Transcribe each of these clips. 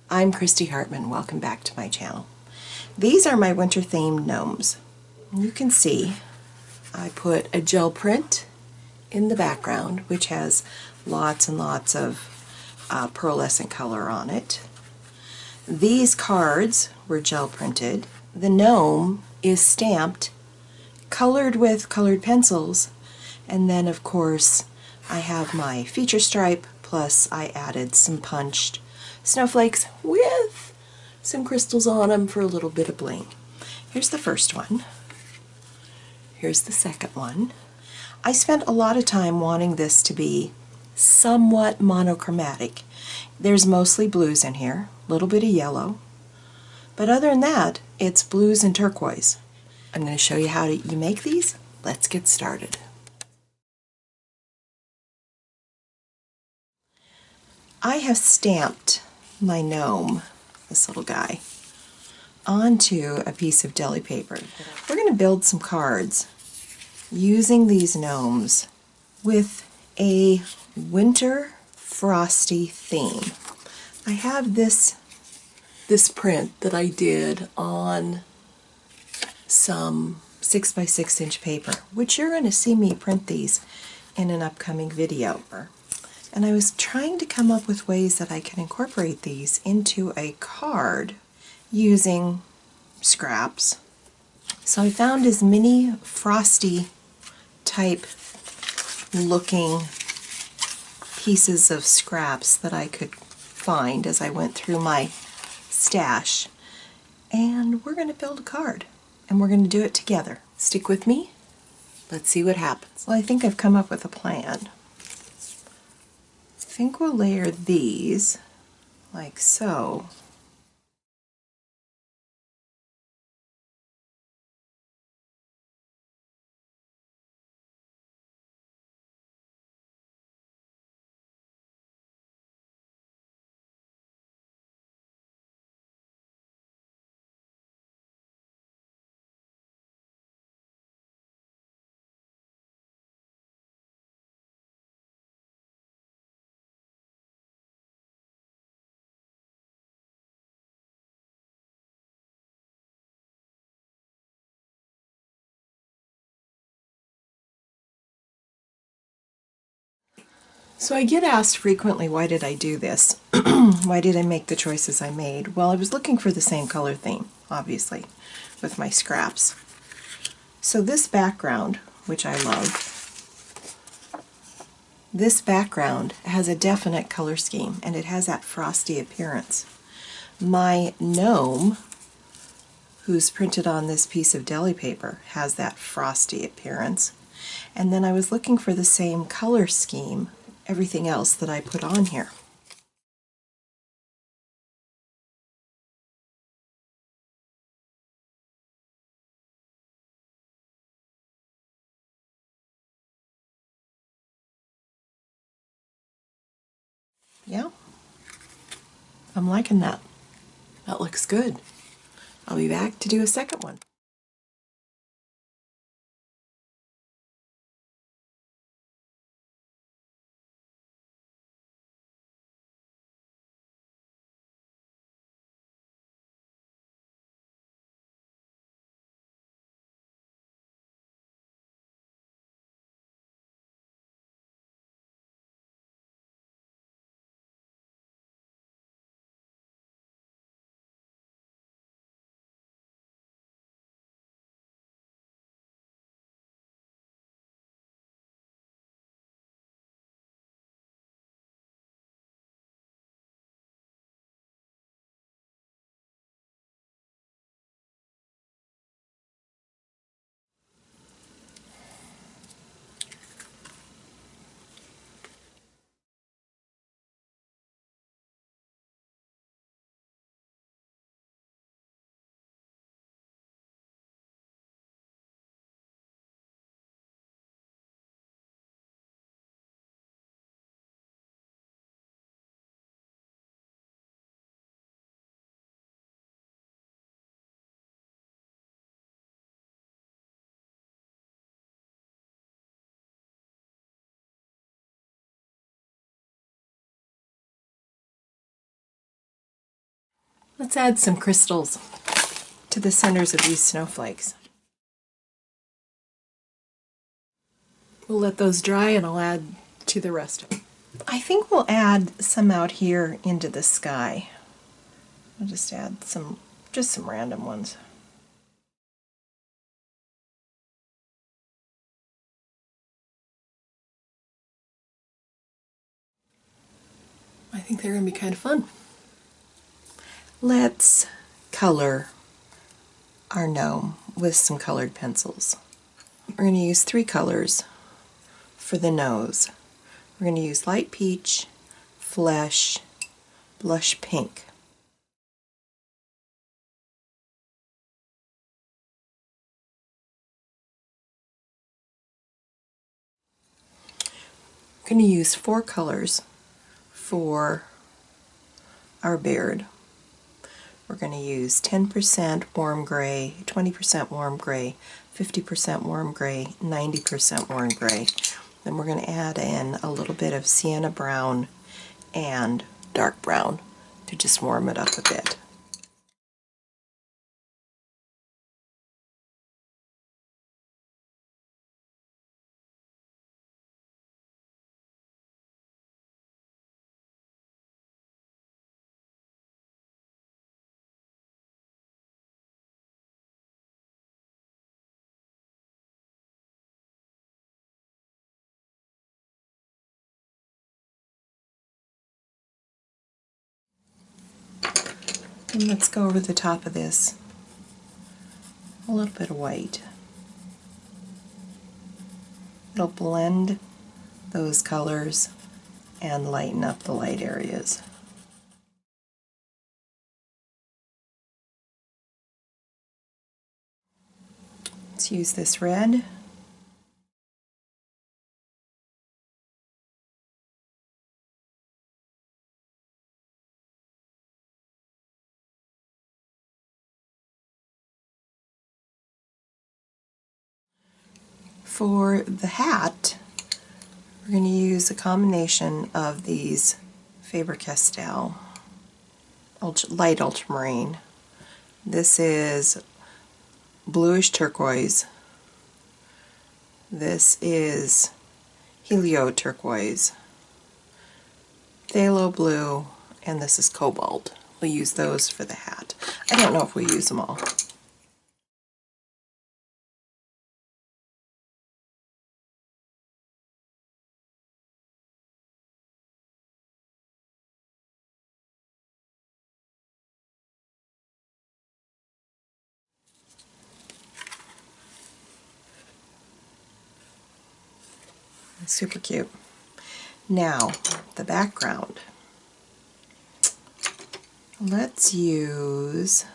I'm Christy Hartman. Welcome back to my channel. These are my winter themed gnomes. You can see I put a gel print in the background, which has lots and lots of pearlescent color on it. These cards were gel printed. The gnome is stamped, colored with colored pencils, and then of course I have my feature stripe, plus I added some punched snowflakes with some crystals on them for a little bit of bling. Here's the first one. Here's the second one. I spent a lot of time wanting this to be somewhat monochromatic. There's mostly blues in here, a little bit of yellow, but other than that, it's blues and turquoise. I'm going to show you how you make these. Let's get started. I have stamped my gnome, this little guy, onto a piece of deli paper. We're going to build some cards using these gnomes with a winter frosty theme. I have this print that I did on some 6x6 inch paper, which you're going to see me print these in an upcoming video. And I was trying to come up with ways that I can incorporate these into a card using scraps. So I found as many frosty type looking pieces of scraps that I could find as I went through my stash. And we're going to build a card, and we're going to do it together. Stick with me. Let's see what happens. Well, I think I've come up with a plan. I think we'll layer these like so. So I get asked frequently, why did I do this? Why did I make the choices I made? Well, I was looking for the same color theme, obviously, with my scraps. So this background, which I love, this background has a definite color scheme, and it has that frosty appearance. My gnome, who's printed on this piece of deli paper, has that frosty appearance. And then I was looking for the same color scheme everything else that I put on here. Yeah, I'm liking that. That looks good. I'll be back to do a second one. Let's add some crystals to the centers of these snowflakes. We'll let those dry and I'll add to the rest of them. I think we'll add some out here into the sky. I'll just add some random ones. I think they're going to be kind of fun. Let's color our gnome with some colored pencils. We're going to use 3 colors for the nose. We're going to use light peach, flesh, blush pink. We're going to use 4 colors for our beard. We're going to use 10% warm gray, 20% warm gray, 50% warm gray, 90% warm gray. Then we're going to add in a little bit of sienna brown and dark brown to just warm it up a bit. And let's go over the top of this a little bit of white. It'll blend those colors and lighten up the light areas. Let's use this red. For the hat, we're going to use a combination of these Faber-Castell light ultramarine. This is bluish turquoise. This is helio turquoise, phthalo blue, and this is cobalt. We'll use those for the hat. I don't know if we use them all. Super cute. Now, the background. Let's use,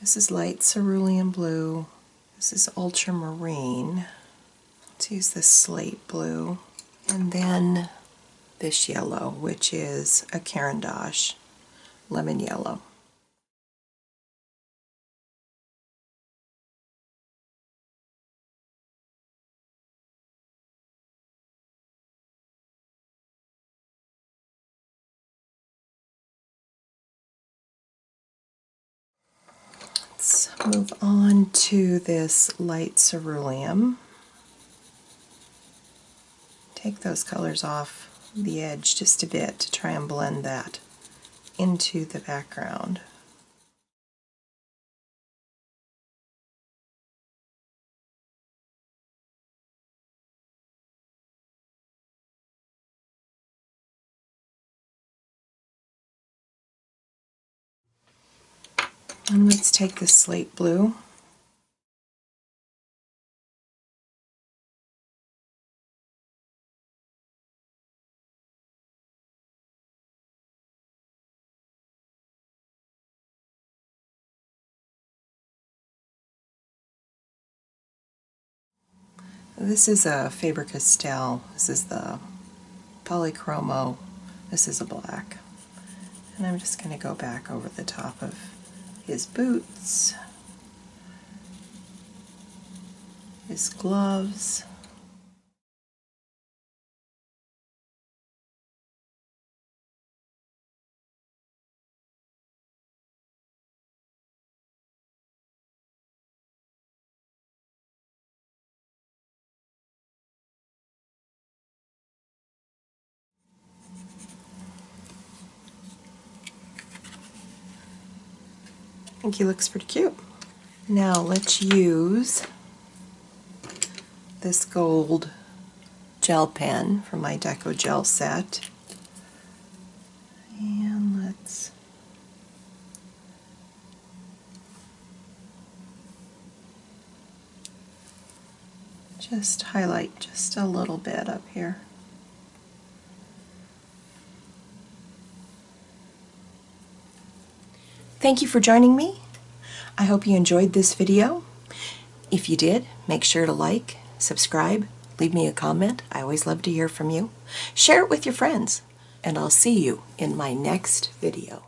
this is light cerulean blue, this is ultramarine. Let's use this slate blue, and then this yellow, which is a Carandash lemon yellow. Let's move on to this light cerulean. Take those colors off the edge just a bit to try and blend that into the background. And let's take the slate blue. This is a Faber-Castell. This is the polychromo. This is a black. And I'm just going to go back over the top of his boots, his gloves. think he looks pretty cute. Now let's use this gold gel pen from my Deco Gel set. And let's just highlight just a little bit up here. Thank you for joining me. I hope you enjoyed this video. If you did, make sure to like, subscribe, leave me a comment. I always love to hear from you. Share it with your friends, and I'll see you in my next video.